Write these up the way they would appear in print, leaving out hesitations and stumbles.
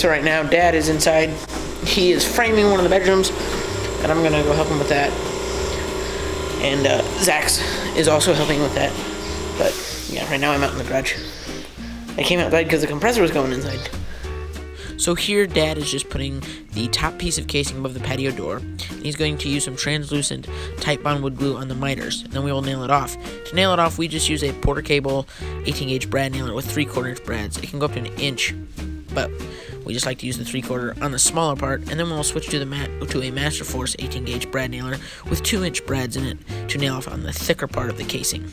So right now, Dad is inside. He is framing one of the bedrooms, and I'm gonna go help him with that. And Zach's is also helping with that. But yeah, right now I'm out in the garage. I came outside because the compressor was going inside. So here, Dad is just putting the top piece of casing above the patio door. And he's going to use some translucent Titebond wood glue on the miters, and then we will nail it off. To nail it off, we just use a Porter cable 18-gauge brad nailer with 3/4 inch brads. It can go up to 1 inch, but we just like to use the 3/4 on the smaller part, and then we'll switch to a Master Force 18-gauge brad nailer with 2-inch brads in it to nail off on the thicker part of the casing.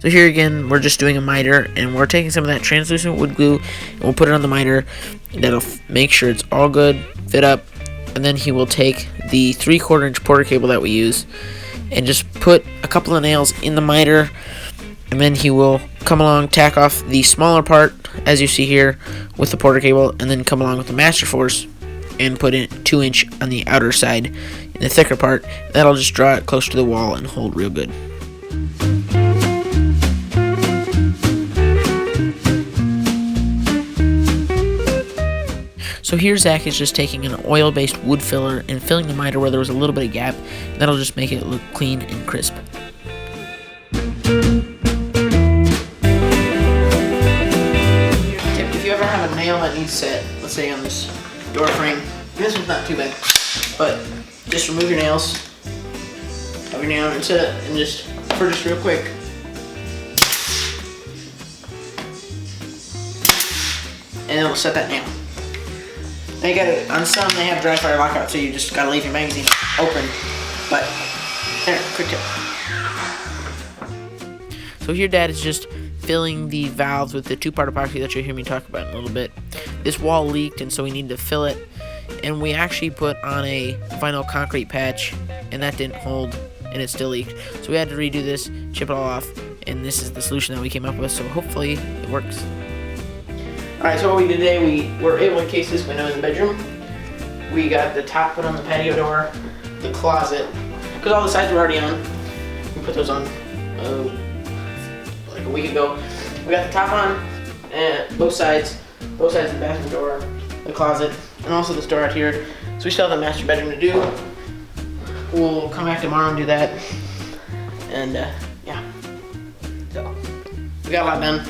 So here again, we're just doing a miter, and we're taking some of that translucent wood glue, and we'll put it on the miter. That'll make sure it's all good, fit up, and then he will take the 3/4 inch Porter cable that we use, and just put a couple of nails in the miter, and then he will come along, tack off the smaller part, as you see here, with the Porter cable, and then come along with the Master Force, and put in 2-inch on the outer side, in the thicker part. That'll just draw it close to the wall and hold real good. So here Zach is just taking an oil-based wood filler and filling the miter where there was a little bit of gap. That'll just make it look clean and crisp. If you ever have a nail that needs set, let's say on this door frame, this one's not too bad, but just remove your nails, have your nail and set it, and just real quick. And it'll set that nail. They got it on some. They have dry fire lockout, so you just gotta leave your magazine open. But there, quick tip. So here, Dad is just filling the valves with the 2-part epoxy that you'll hear me talk about in a little bit. This wall leaked, and so we need to fill it. And we actually put on a vinyl concrete patch, and that didn't hold, and it still leaked. So we had to redo this, chip it all off, and this is the solution that we came up with. So hopefully it works. Alright, so what we did today, we were able to case this window in the bedroom. We got the top put on the patio door, the closet, because all the sides were already on. We put those on like a week ago. We got the top on, both sides of the bathroom door, the closet, and also this door out here. So we still have the master bedroom to do. We'll come back tomorrow and do that. And yeah, so we got a lot done.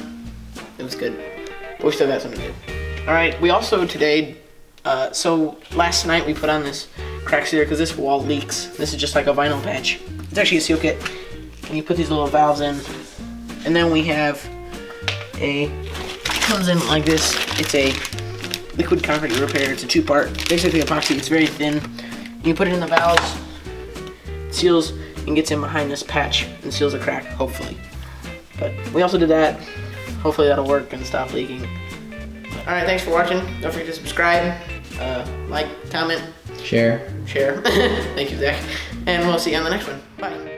It was good. But we still got something to do. Alright, we also today, so last night we put on this crack sealer because this wall leaks. This is just like a vinyl patch. It's actually a seal kit. And you put these little valves in. And then we have it comes in like this. It's a liquid concrete repair. It's a 2-part, basically epoxy. It's very thin. You put it in the valves, it seals, and gets in behind this patch and seals the crack, hopefully. But we also did that. Hopefully that'll work and stop leaking. Alright, thanks for watching. Don't forget to subscribe, like, comment, share. Thank you, Zach. And we'll see you on the next one. Bye.